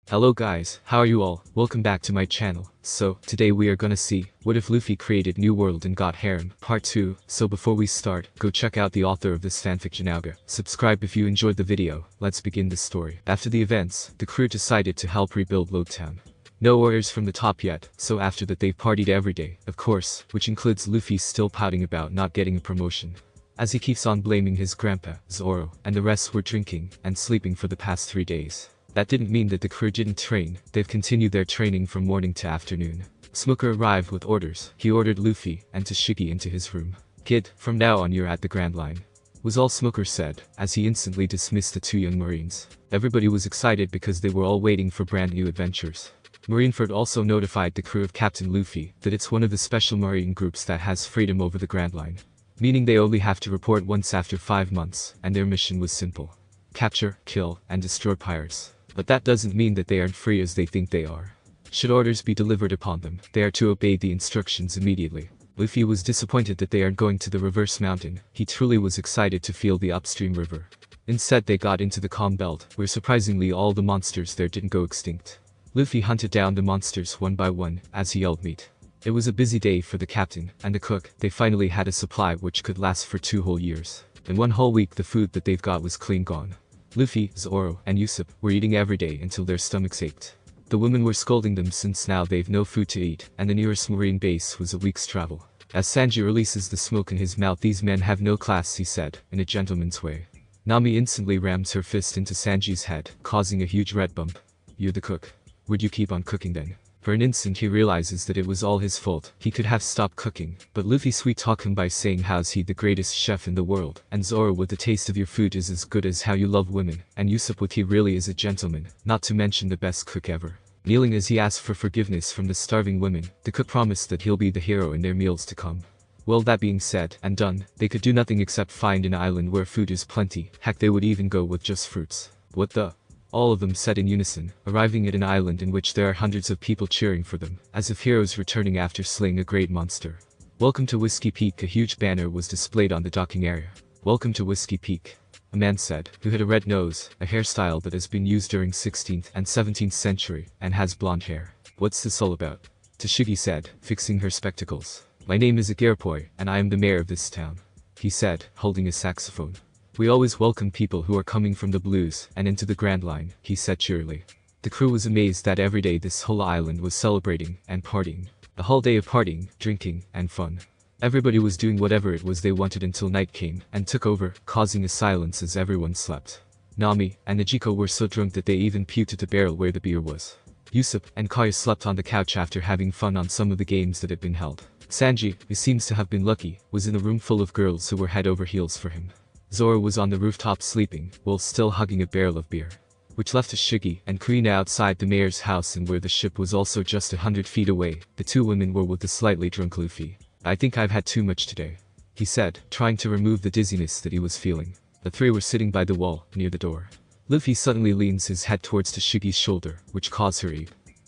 Hello guys, how are you all? Welcome back to my channel. So, today we are gonna see, what if Luffy created New World and got Harem, part 2. So before we start, go check out the author of this fanfic Jinouga. Subscribe if you enjoyed the video. Let's begin the story. After the events, the crew decided to help rebuild Lodetown. No orders from the top yet, so after that they've partied every day, of course, which includes Luffy still pouting about not getting a promotion. As he keeps on blaming his grandpa, Zoro, and the rest were drinking and sleeping for the past 3 days. That didn't mean that the crew didn't train, they've continued their training from morning to afternoon. Smoker arrived with orders. He ordered Luffy and Tashigi into his room. "Kid, from now on you're at the Grand Line," was all Smoker said, as he instantly dismissed the 2 young Marines. Everybody was excited because they were all waiting for brand new adventures. Marineford also notified the crew of Captain Luffy that it's one of the special Marine groups that has freedom over the Grand Line. Meaning they only have to report once after 5 months, and their mission was simple. Capture, kill, and destroy pirates. But that doesn't mean that they aren't free as they think they are. Should orders be delivered upon them, they are to obey the instructions immediately. Luffy was disappointed that they aren't going to the reverse mountain. He truly was excited to feel the upstream river. Instead they got into the calm belt, where surprisingly all the monsters there didn't go extinct. Luffy hunted down the monsters one by one, as he yelled meat. It was a busy day for the captain and the cook. They finally had a supply which could last for 2 whole years. In 1 whole week the food that they've got was clean gone. Luffy, Zoro, and Usopp were eating every day until their stomachs ached. The women were scolding them since now they've no food to eat, and the nearest marine base was a week's travel. As Sanji releases the smoke in his mouth, "These men have no class," he said, in a gentleman's way. Nami instantly rams her fist into Sanji's head, causing a huge red bump. "You're the cook. Would you keep on cooking then?" For an instant he realizes that it was all his fault. He could have stopped cooking, but Luffy sweet-talked him by saying how's he the greatest chef in the world, and Zoro with the taste of your food is as good as how you love women, and Usopp with he really is a gentleman, not to mention the best cook ever. Kneeling as he asked for forgiveness from the starving women, the cook promised that he'll be the hero in their meals to come. Well, that being said and done, they could do nothing except find an island where food is plenty. Heck, they would even go with just fruits. "What the?" all of them said in unison, arriving at an island in which there are hundreds of people cheering for them, as if heroes returning after slaying a great monster. "Welcome to Whiskey Peak." A huge banner was displayed on the docking area. "Welcome to Whiskey Peak," a man said, who had a red nose, a hairstyle that has been used during 16th and 17th century, and has blonde hair. "What's this all about?" Tashigi said, fixing her spectacles. "My name is Agirpoi, and I am the mayor of this town," he said, holding a saxophone. "We always welcome people who are coming from the blues and into the Grand Line," he said cheerily. The crew was amazed that every day this whole island was celebrating and partying. A whole day of partying, drinking, and fun. Everybody was doing whatever it was they wanted until night came and took over, causing a silence as everyone slept. Nami and Najiko were so drunk that they even puked at the barrel where the beer was. Usopp and Kaya slept on the couch after having fun on some of the games that had been held. Sanji, who seems to have been lucky, was in a room full of girls who were head over heels for him. Zoro was on the rooftop sleeping, while still hugging a barrel of beer. Which left Tashigi and Hina outside the mayor's house, and where the ship was also just 100 feet away, the 2 women were with the slightly drunk Luffy. "I think I've had too much today," he said, trying to remove the dizziness that he was feeling. The 3 were sitting by the wall, near the door. Luffy suddenly leans his head towards Tashigi's shoulder, which caused her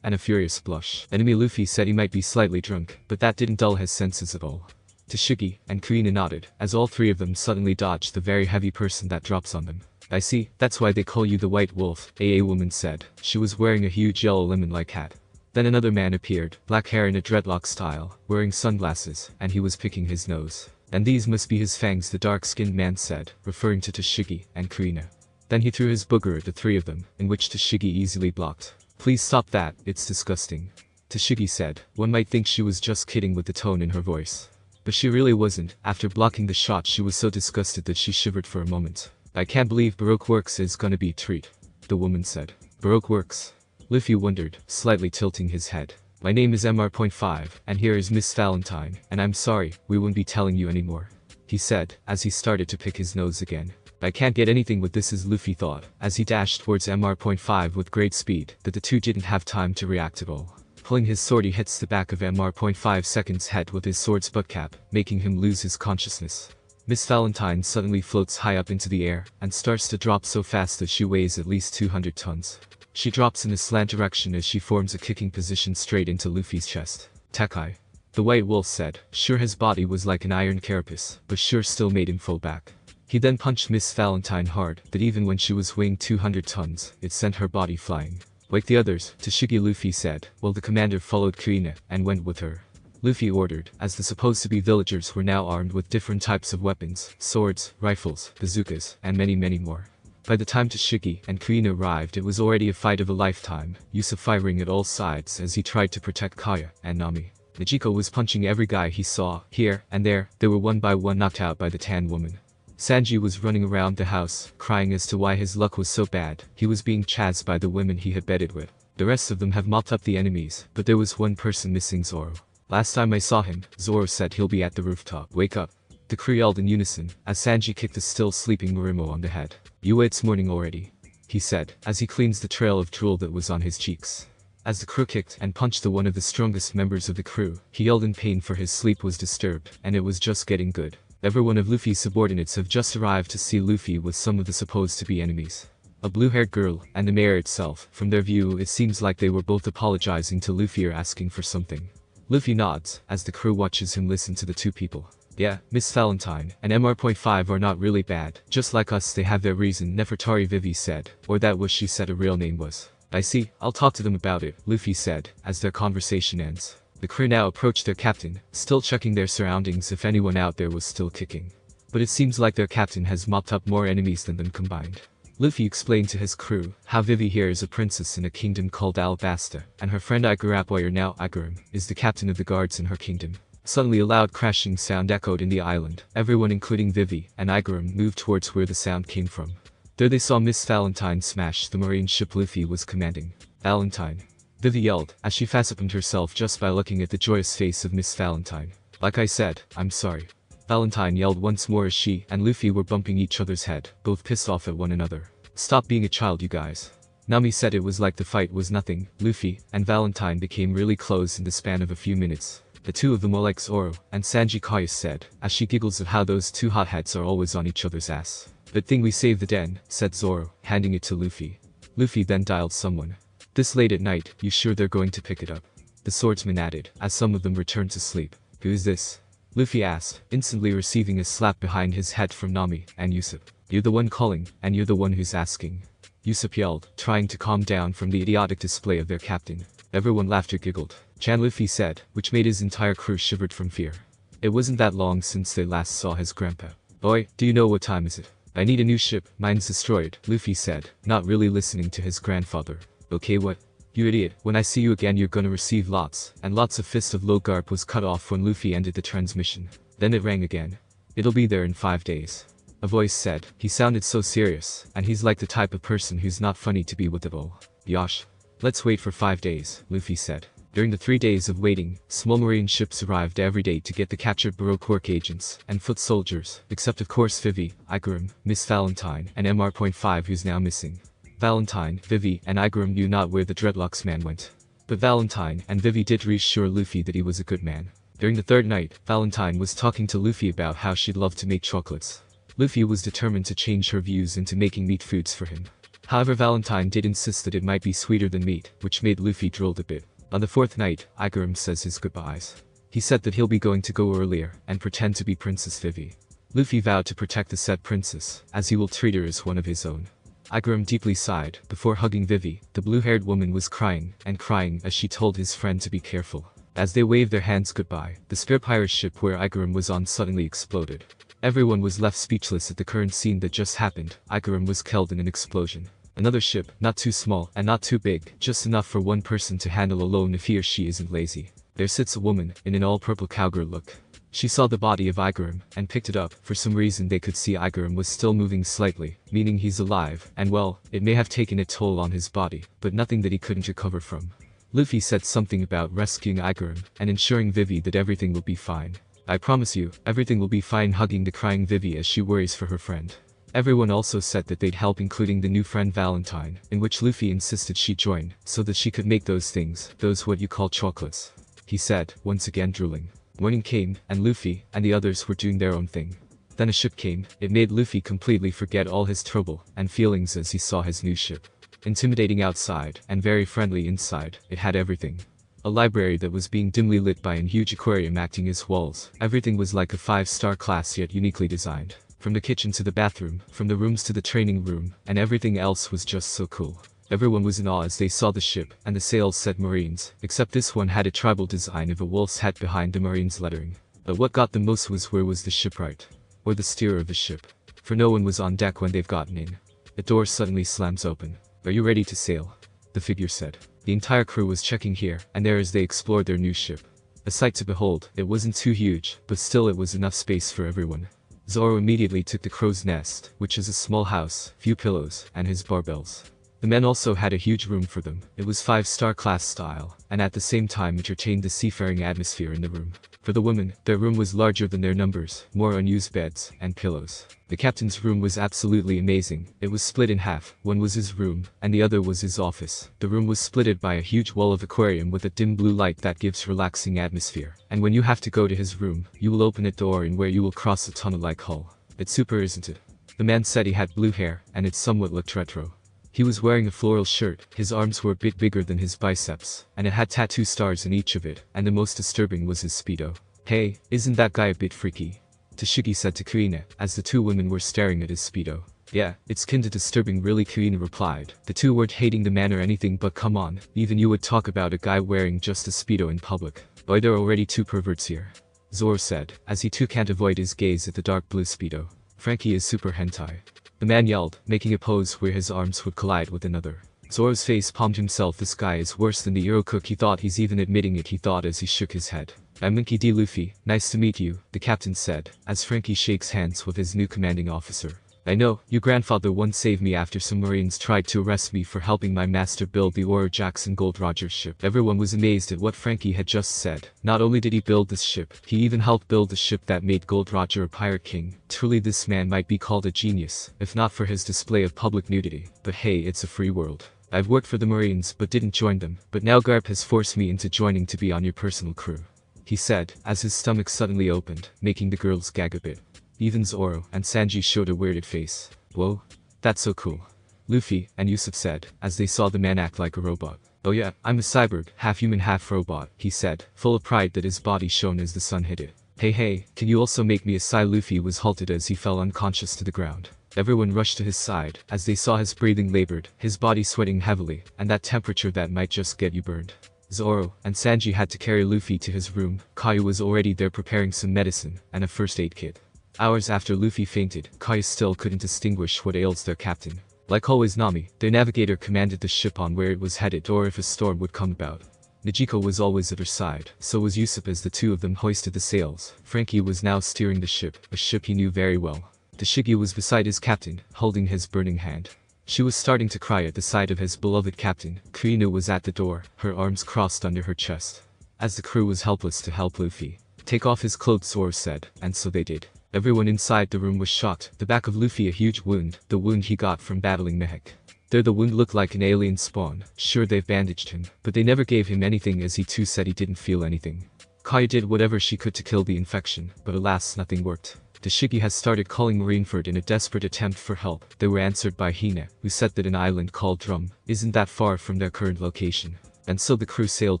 and a furious blush. Enemy Luffy said he might be slightly drunk, but that didn't dull his senses at all. Tashigi and Hina nodded, as all 3 of them suddenly dodged the very heavy person that drops on them. "I see, that's why they call you the White Wolf," a woman said. She was wearing a huge yellow lemon-like hat. Then another man appeared, black hair in a dreadlock style, wearing sunglasses, and he was picking his nose. "And these must be his fangs," the dark-skinned man said, referring to Tashigi and Hina. Then he threw his booger at the 3 of them, in which Tashigi easily blocked. "Please stop that, it's disgusting," Tashigi said. One might think she was just kidding with the tone in her voice. But she really wasn't. After blocking the shot, she was so disgusted that she shivered for a moment. "I can't believe Baroque Works is gonna be a treat," the woman said. "Baroque Works?" Luffy wondered, slightly tilting his head. "My name is MR.5, and here is Miss Valentine, and I'm sorry, we won't be telling you anymore," he said, as he started to pick his nose again. "I can't get anything with this," as Luffy thought, as he dashed towards MR.5 with great speed, that the 2 didn't have time to react at all. Pulling his sword, he hits the back of MR.5's head with his sword's butt cap, making him lose his consciousness. Miss Valentine suddenly floats high up into the air, and starts to drop so fast that she weighs at least 200 tons. She drops in a slant direction as she forms a kicking position straight into Luffy's chest. "Takai," the White Wolf said. Sure, his body was like an iron carapace, but sure still made him fall back. He then punched Miss Valentine hard, that even when she was weighing 200 tons, it sent her body flying. Like the others, Tashigi Luffy said, while the commander followed Kuina and went with her. Luffy ordered, as the supposed-to-be villagers were now armed with different types of weapons, swords, rifles, bazookas, and many more. By the time Tashigi and Kuina arrived, it was already a fight of a lifetime, Yusa firing at all sides as he tried to protect Kaya and Nami. Najiko was punching every guy he saw, here and there, they were one by one knocked out by the tan woman. Sanji was running around the house, crying as to why his luck was so bad. He was being chased by the women he had bedded with. The rest of them have mopped up the enemies, but there was one person missing: Zoro. Last time I saw him, Zoro said he'll be at the rooftop. Wake up. The crew yelled in unison, as Sanji kicked the still sleeping Marimo on the head. Yua, it's morning already, he said, as he cleansed the trail of drool that was on his cheeks. As the crew kicked and punched one of the strongest members of the crew, he yelled in pain for his sleep was disturbed, and it was just getting good. Every one of Luffy's subordinates have just arrived to see Luffy with some of the supposed-to-be enemies. A blue-haired girl, and the mayor itself. From their view, it seems like they were both apologizing to Luffy or asking for something. Luffy nods, as the crew watches him listen to the two people. Yeah, Miss Valentine and MR.5 are not really bad. Just like us, they have their reason, Nefertari Vivi said. Or that was she said a real name was. I see, I'll talk to them about it, Luffy said, as their conversation ends. The crew now approached their captain, still checking their surroundings if anyone out there was still kicking. But it seems like their captain has mopped up more enemies than them combined. Luffy explained to his crew how Vivi here is a princess in a kingdom called Alabasta, and her friend Igarapoyer, now Igaram, is the captain of the guards in her kingdom. Suddenly a loud crashing sound echoed in the island. Everyone including Vivi and Igaram moved towards where the sound came from. There they saw Miss Valentine smash the marine ship Luffy was commanding. Valentine. Vivi yelled, as she facepalmed herself just by looking at the joyous face of Miss Valentine. Like I said, I'm sorry. Valentine yelled once more as she and Luffy were bumping each other's head, both pissed off at one another. Stop being a child, you guys. Nami said it was like the fight was nothing. Luffy and Valentine became really close in the span of a few minutes. The two of them were like Zoro, and Sanji Kaya said, as she giggles of how those two hotheads are always on each other's ass. Good thing we saved the den, said Zoro, handing it to Luffy. Luffy then dialed someone. This late at night, you sure they're going to pick it up? The swordsman added, as some of them returned to sleep. Who is this? Luffy asked, instantly receiving a slap behind his head from Nami and Usopp. You're the one calling, and you're the one who's asking. Usopp yelled, trying to calm down from the idiotic display of their captain. Everyone laughed or giggled. Chan, Luffy said, which made his entire crew shivered from fear. It wasn't that long since they last saw his grandpa. Boy, do you know what time is it? I need a new ship, mine's destroyed, Luffy said, not really listening to his grandfather. Okay, what? You idiot, when I see you again you're gonna receive lots, and lots of Fist of Logarp was cut off when Luffy ended the transmission. Then it rang again. It'll be there in 5 days. A voice said. He sounded so serious, and he's like the type of person who's not funny to be with at all. Yosh. Let's wait for 5 days, Luffy said. During the 3 days of waiting, small marine ships arrived every day to get the captured Baroque work agents and foot soldiers, except of course Vivi, Igaram, Miss Valentine, and MR.5 who's now missing. Valentine, Vivi, and Igaram knew not where the Dreadlocks man went. But Valentine and Vivi did reassure Luffy that he was a good man. During the third night, Valentine was talking to Luffy about how she'd love to make chocolates. Luffy was determined to change her views into making meat foods for him. However, Valentine did insist that it might be sweeter than meat, which made Luffy drool a bit. On the fourth night, Igaram says his goodbyes. He said that he'll be going to go earlier and pretend to be Princess Vivi. Luffy vowed to protect the said princess, as he will treat her as one of his own. Igaram deeply sighed before hugging Vivi. The blue-haired woman was crying and crying as she told his friend to be careful. As they waved their hands goodbye, the spare pirate ship where Igaram was on suddenly exploded. Everyone was left speechless at the current scene that just happened. Igaram was killed in an explosion. Another ship, not too small and not too big, just enough for one person to handle alone if he or she isn't lazy. There sits a woman in an all-purple cowgirl look. She saw the body of Igaram and picked it up. For some reason they could see Igaram was still moving slightly, meaning he's alive, and well, it may have taken a toll on his body, but nothing that he couldn't recover from. Luffy said something about rescuing Igaram and ensuring Vivi that everything will be fine. I promise you, everything will be fine, hugging the crying Vivi as she worries for her friend. Everyone also said that they'd help, including the new friend Valentine, in which Luffy insisted she join, so that she could make those things, those what you call chocolates. He said, once again drooling. Morning came, and Luffy and the others were doing their own thing. Then a ship came. It made Luffy completely forget all his trouble and feelings as he saw his new ship. Intimidating outside, and very friendly inside, it had everything. A library that was being dimly lit by a huge aquarium acting as walls. Everything was like a 5-star class yet uniquely designed. From the kitchen to the bathroom, from the rooms to the training room, and everything else was just so cool. Everyone was in awe as they saw the ship, and the sails said Marines, except this one had a tribal design of a wolf's head behind the Marines lettering. But what got them most was where was the shipwright? Or the steerer of the ship? For no one was on deck when they've gotten in. The door suddenly slams open. "Are you ready to sail?" the figure said. The entire crew was checking here and there as they explored their new ship. A sight to behold. It wasn't too huge, but still it was enough space for everyone. Zoro immediately took the crow's nest, which is a small house, few pillows, and his barbells. The men also had a huge room for them. It was 5-star class style, and at the same time entertained the seafaring atmosphere in the room. For the women, their room was larger than their numbers, more unused beds, and pillows. The captain's room was absolutely amazing. It was split in half, one was his room, and the other was his office. The room was splitted by a huge wall of aquarium with a dim blue light that gives relaxing atmosphere. And when you have to go to his room, you will open a door in where you will cross a tunnel-like hull. It's super, isn't it? The man said he had blue hair, and it somewhat looked retro. He was wearing a floral shirt, his arms were a bit bigger than his biceps, and it had tattoo stars in each of it, and the most disturbing was his speedo. "Hey, isn't that guy a bit freaky?" Tashigi said to Kuina, as the two women were staring at his speedo. "Yeah, it's kinda disturbing really," Kuina replied. The two weren't hating the man or anything, but come on, even you would talk about a guy wearing just a speedo in public. "Boy, there are already two perverts here," Zoro said, as he too can't avoid his gaze at the dark blue speedo. "Frankie is super hentai." The man yelled, making a pose where his arms would collide with another. Zoro's face palmed himself. "This guy is worse than the Euro cook. He thought he's even admitting it," he thought as he shook his head. "I'm Minky D. Luffy, nice to meet you," the captain said, as Frankie shakes hands with his new commanding officer. "I know, your grandfather once saved me after some Marines tried to arrest me for helping my master build the Oro Jackson Gold Roger ship." Everyone was amazed at what Frankie had just said. Not only did he build this ship, he even helped build the ship that made Gold Roger a pirate king. Truly this man might be called a genius, if not for his display of public nudity. But hey, it's a free world. I've worked for the Marines but didn't join them, but now Garp has forced me into joining to be on your personal crew," he said, as his stomach suddenly opened, making the girls gag a bit. Even Zoro and Sanji showed a weirded face. "Whoa, that's so cool," Luffy and Yusuf said, as they saw the man act like a robot. "Oh yeah, I'm a cyborg, half human half robot," he said, full of pride that his body shone as the sun hit it. Hey, can you also make me a Psy?" Luffy was halted as he fell unconscious to the ground. Everyone rushed to his side, as they saw his breathing labored, his body sweating heavily, and that temperature that might just get you burned. Zoro and Sanji had to carry Luffy to his room. Kaiu was already there preparing some medicine and a first aid kit. Hours after Luffy fainted, Kaiu still couldn't distinguish what ails their captain. Like always, Nami, their navigator, commanded the ship on where it was headed or if a storm would come about. Nijiko was always at her side, so was Yusuf as the two of them hoisted the sails. Frankie was now steering the ship, a ship he knew very well. Tashigi was beside his captain, holding his burning hand. She was starting to cry at the sight of his beloved captain. Kuina was at the door, her arms crossed under her chest. As the crew was helpless to help Luffy. "Take off his clothes," Zoro said, and so they did. Everyone inside the room was shocked. The back of Luffy a huge wound, the wound he got from battling Mehek. There the wound looked like an alien spawn. Sure, they've bandaged him, but they never gave him anything as he too said he didn't feel anything. Kaiu did whatever she could to kill the infection, but alas, nothing worked. Tashigi has started calling Marineford in a desperate attempt for help. They were answered by Hina, who said that an island called Drum isn't that far from their current location. And so the crew sailed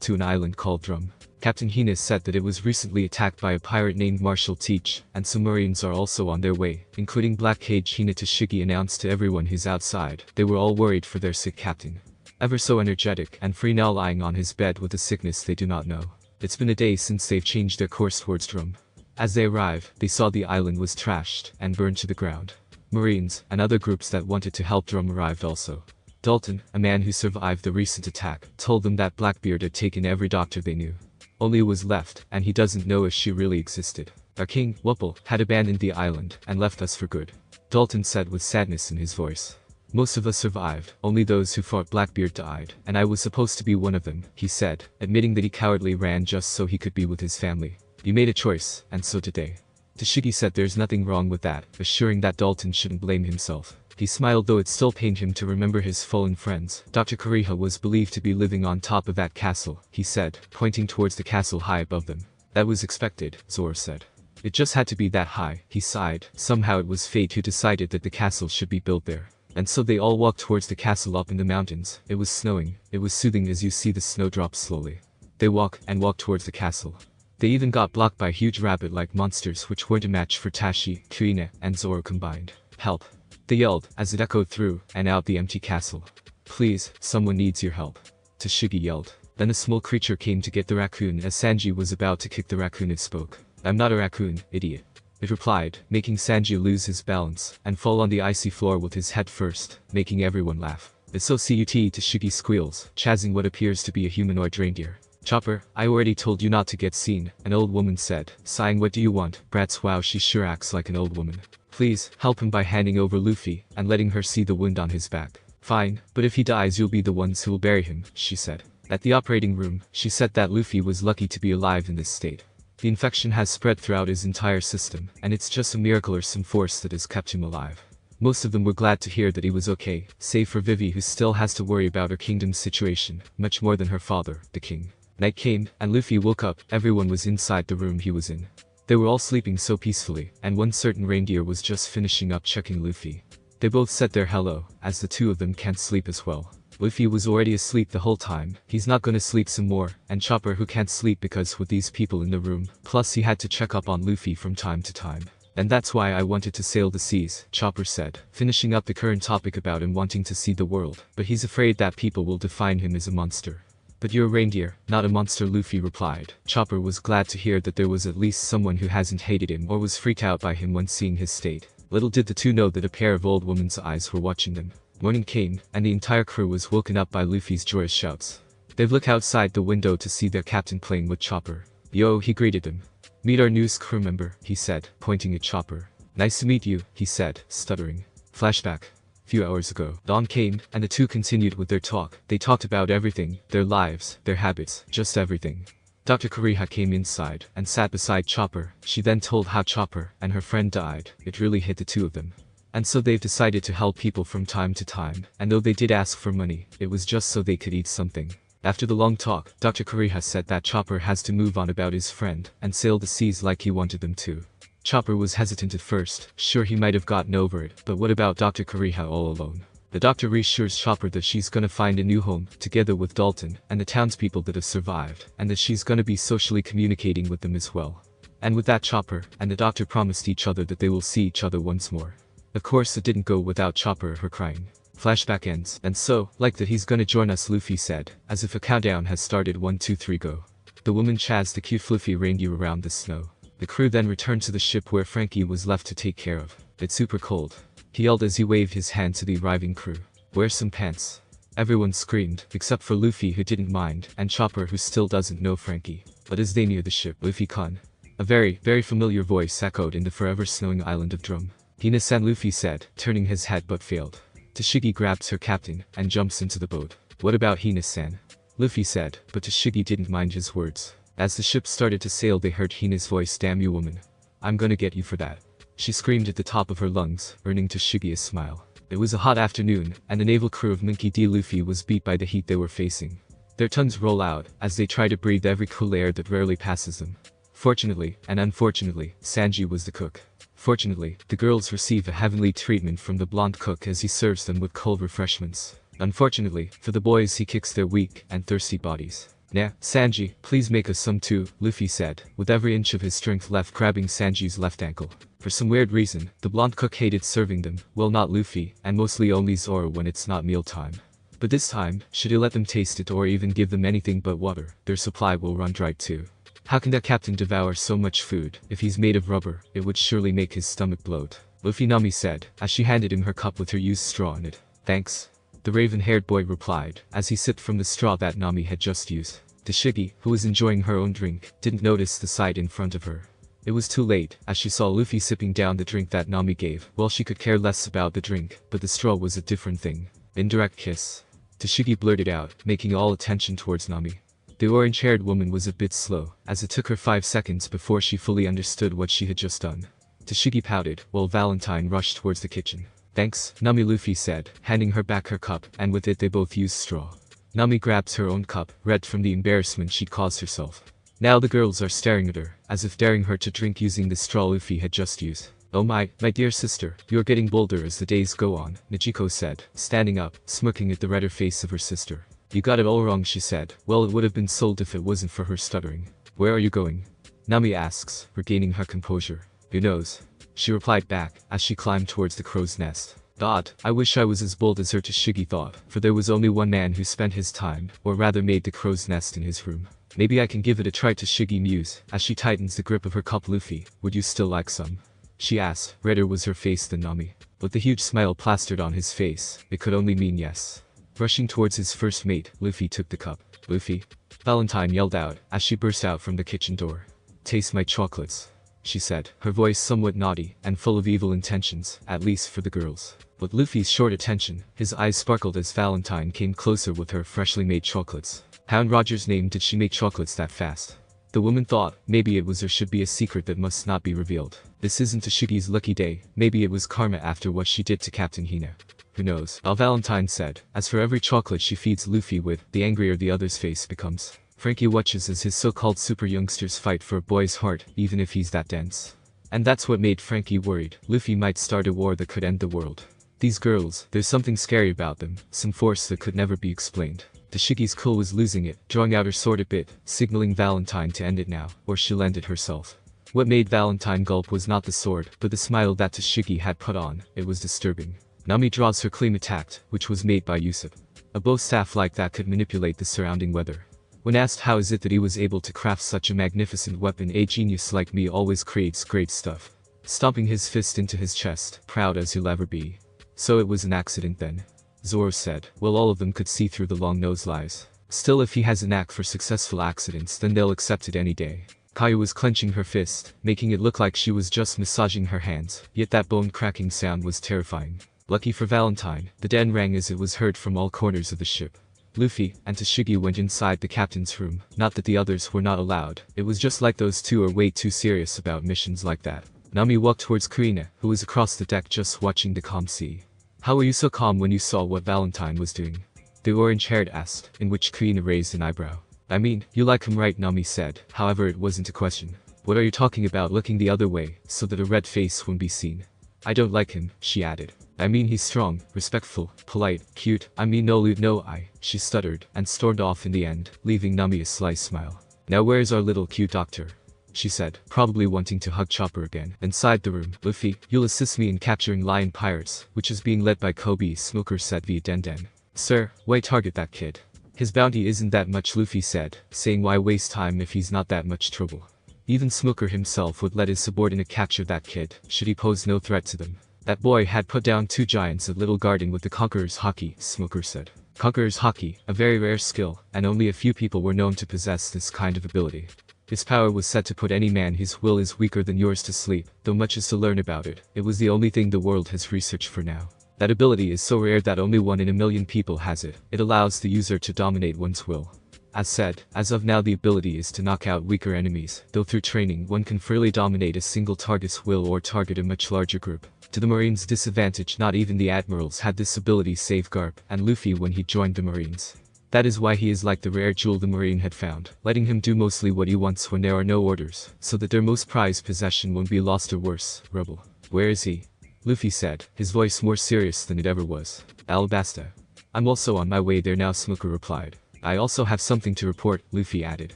to an island called Drum. Captain Hina said that it was recently attacked by a pirate named Marshal Teach, and some Marines are also on their way, including Black Cage. Hina Tashigi announced to everyone who's outside. They were all worried for their sick captain. Ever so energetic and free now, lying on his bed with a sickness they do not know. It's been a day since they've changed their course towards Drum. As they arrived, they saw the island was trashed and burned to the ground. Marines and other groups that wanted to help Drum arrived also. Dalton, a man who survived the recent attack, told them that Blackbeard had taken every doctor they knew. Only was left, and he doesn't know if she really existed. Our king, Wuppel, had abandoned the island and left us for good, Dalton said with sadness in his voice. Most of us survived, only those who fought Blackbeard died, and I was supposed to be one of them, he said, admitting that he cowardly ran just so he could be with his family. You made a choice, and so did they. Tashigi said there's nothing wrong with that, assuring that Dalton shouldn't blame himself. He smiled, though it still pained him to remember his fallen friends. Dr. Kariha was believed to be living on top of that castle, he said, pointing towards the castle high above them. That was expected, Zoro said. It just had to be that high, he sighed. Somehow it was fate who decided that the castle should be built there. And so they all walked towards the castle up in the mountains. It was snowing. It was soothing as you see the snow drop slowly. They walked towards the castle. They even got blocked by huge rabbit-like monsters which weren't a match for Tashi, Kuina, and Zoro combined. Help! They yelled, as it echoed through and out the empty castle. Please, someone needs your help. Tashigi yelled. Then a small creature came to get the raccoon as Sanji was about to kick the raccoon. It spoke. I'm not a raccoon, idiot. It replied, making Sanji lose his balance and fall on the icy floor with his head first, making everyone laugh. It's so cute, Tashigi squeals, chasing what appears to be a humanoid reindeer. Chopper, I already told you not to get seen, an old woman said, sighing. What do you want, brats? Wow, she sure acts like an old woman. Please, help him by handing over Luffy and letting her see the wound on his back. Fine, but if he dies you'll be the ones who will bury him, she said. At the operating room, she said that Luffy was lucky to be alive in this state. The infection has spread throughout his entire system, and it's just a miracle or some force that has kept him alive. Most of them were glad to hear that he was okay, save for Vivi, who still has to worry about her kingdom's situation, much more than her father, the king. Night came, and Luffy woke up. Everyone was inside the room he was in. They were all sleeping so peacefully, and one certain reindeer was just finishing up checking Luffy. They both said their hello, as the two of them can't sleep as well. Luffy was already asleep the whole time, he's not gonna sleep some more, and Chopper, who can't sleep because with these people in the room, plus he had to check up on Luffy from time to time. And that's why I wanted to sail the seas, Chopper said, finishing up the current topic about him wanting to see the world, but he's afraid that people will define him as a monster. But you're a reindeer, not a monster, Luffy replied. Chopper was glad to hear that there was at least someone who hasn't hated him or was freaked out by him when seeing his state. Little did the two know that a pair of old women's eyes were watching them. Morning came, and the entire crew was woken up by Luffy's joyous shouts. They've looked outside the window to see their captain playing with Chopper. Yo, he greeted them. Meet our newest crew member, he said, pointing at Chopper. Nice to meet you, he said, stuttering. Flashback. Few hours ago, dawn came, and the two continued with their talk. They talked about everything, their lives, their habits, just everything. Dr. Kariha came inside and sat beside Chopper. She then told how Chopper and her friend died. It really hit the two of them. And so they've decided to help people from time to time, and though they did ask for money, it was just so they could eat something. After the long talk, Dr. Kariha said that Chopper has to move on about his friend and sail the seas like he wanted them to. Chopper was hesitant at first, sure he might have gotten over it, but what about Dr. Kariha all alone? The doctor reassures Chopper that she's gonna find a new home, together with Dalton and the townspeople that have survived, and that she's gonna be socially communicating with them as well. And with that, Chopper and the doctor promised each other that they will see each other once more. Of course it didn't go without Chopper or her crying. Flashback ends. And so, like that he's gonna join us, Luffy said, as if a countdown has started. 1, 2, 3, go. The woman chased the cute fluffy reindeer around the snow. The crew then returned to the ship where Frankie was left to take care of. It's super cold, he yelled as he waved his hand to the arriving crew. Wear some pants. Everyone screamed, except for Luffy, who didn't mind, and Chopper, who still doesn't know Frankie. But as they near the ship, Luffy-kun. A very, very familiar voice echoed in the forever snowing island of Drum. Hina-san, Luffy said, turning his head but failed. Tashigi grabs her captain and jumps into the boat. What about Hina-san? Luffy said, but Tashigi didn't mind his words. As the ship started to sail, they heard Hina's voice. Damn you, woman. I'm gonna get you for that. She screamed at the top of her lungs, earning Tashigi a smile. It was a hot afternoon, and the naval crew of Monkey D. Luffy was beat by the heat they were facing. Their tongues roll out as they try to breathe every cool air that rarely passes them. Fortunately, and unfortunately, Sanji was the cook. Fortunately, the girls receive a heavenly treatment from the blonde cook as he serves them with cold refreshments. Unfortunately, for the boys, he kicks their weak and thirsty bodies. Nah, Sanji, please make us some too, Luffy said, with every inch of his strength left grabbing Sanji's left ankle. For some weird reason, the blonde cook hated serving them, well, not Luffy, and mostly only Zoro when it's not mealtime. But this time, should he let them taste it or even give them anything but water, their supply will run dry too. How can that captain devour so much food? If he's made of rubber, it would surely make his stomach bloat. Luffy, Nami said, as she handed him her cup with her used straw in it. Thanks. The raven-haired boy replied, as he sipped from the straw that Nami had just used. Tashigi, who was enjoying her own drink, didn't notice the sight in front of her. It was too late, as she saw Luffy sipping down the drink that Nami gave. Well, she could care less about the drink, but the straw was a different thing. Indirect kiss. Tashigi blurted out, making all attention towards Nami. The orange-haired woman was a bit slow, as it took her 5 seconds before she fully understood what she had just done. Tashigi pouted, while Valentine rushed towards the kitchen. Thanks, Nami, Luffy said, handing her back her cup, and with it they both used straw. Nami grabs her own cup, red from the embarrassment she'd caused herself. Now the girls are staring at her, as if daring her to drink using the straw Luffy had just used. Oh my dear sister, you're getting bolder as the days go on, Nichiko said, standing up, smirking at the redder face of her sister. You got it all wrong, she said. Well, it would have been sold if it wasn't for her stuttering. Where are you going? Nami asks, regaining her composure. Who knows? She replied back, as she climbed towards the crow's nest. I wish I was as bold as her, Tashigi thought, for there was only one man who spent his time, or rather made the crow's nest in his room. Maybe I can give it a try, Tashigi mused, as she tightens the grip of her cup. Luffy, would you still like some? She asked. Redder was her face than Nami. But the huge smile plastered on his face, it could only mean yes. Rushing towards his first mate, Luffy took the cup. Luffy? Valentine yelled out, as she burst out from the kitchen door. Taste my chocolates, she said, her voice somewhat naughty, and full of evil intentions, at least for the girls. With Luffy's short attention, his eyes sparkled as Valentine came closer with her freshly made chocolates. How in Roger's name did she make chocolates that fast? The woman thought, maybe it was or should be a secret that must not be revealed. This isn't Tashigi's lucky day, maybe it was karma after what she did to Captain Hina. Who knows? Valentine said, as for every chocolate she feeds Luffy with, the angrier the other's face becomes. Frankie watches as his so-called super youngsters fight for a boy's heart, even if he's that dense. And that's what made Frankie worried. Luffy might start a war that could end the world. These girls, there's something scary about them, some force that could never be explained. Tashigi's cool was losing it, drawing out her sword a bit, signaling Valentine to end it now, or she'll end it herself. What made Valentine gulp was not the sword, but the smile that Tashigi had put on. It was disturbing. Nami draws her claim attacked, which was made by Usopp. A bow staff like that could manipulate the surrounding weather. When asked how is it that he was able to craft such a magnificent weapon, a genius like me always creates great stuff. Stomping his fist into his chest, proud as he'll ever be. So it was an accident then? Zoro said. Well, all of them could see through the long nose lies. Still, if he has a knack for successful accidents, then they'll accept it any day. Kayu was clenching her fist, making it look like she was just massaging her hands, yet that bone-cracking sound was terrifying. Lucky for Valentine, the den rang as it was heard from all corners of the ship. Luffy and Tashigi went inside the captain's room, not that the others were not allowed, it was just like those two are way too serious about missions like that. Nami walked towards Kuina, who was across the deck just watching the calm sea. How were you so calm when you saw what Valentine was doing? The orange-haired asked, in which Kuina raised an eyebrow. I mean, you like him right, Nami said, however it wasn't a question. What are you talking about, looking the other way, so that a red face wouldn't be seen? I don't like him, she added. I mean he's strong, respectful, polite, cute, I mean no I, she stuttered, and stormed off in the end, leaving Nami a sly smile. Now where's our little cute doctor? She said, probably wanting to hug Chopper again. Inside the room, Luffy, you'll assist me in capturing Lion Pirates, which is being led by Kobe, Smoker said via Den. Sir, why target that kid? His bounty isn't that much, Luffy said, saying why waste time if he's not that much trouble. Even Smoker himself would let his subordinate capture that kid, should he pose no threat to them. That boy had put down 2 giants at Little Garden with the Conqueror's Haki, Smoker said. Conqueror's Haki, a very rare skill, and only a few people were known to possess this kind of ability. Its power was said to put any man whose will is weaker than yours to sleep, though much is to learn about it. It was the only thing the world has researched for now. That ability is so rare that only 1 in a million people has it. It allows the user to dominate one's will. As said, as of now the ability is to knock out weaker enemies, though through training one can freely dominate a single target's will or target a much larger group. To the Marines' disadvantage, not even the admirals had this ability save Garp and Luffy when he joined the Marines. That is why he is like the rare jewel the Marine had found, letting him do mostly what he wants when there are no orders, so that their most prized possession won't be lost or worse, rubble. Where is he? Luffy said, his voice more serious than it ever was. Alabasta. I'm also on my way there now, Smoker replied. I also have something to report, Luffy added.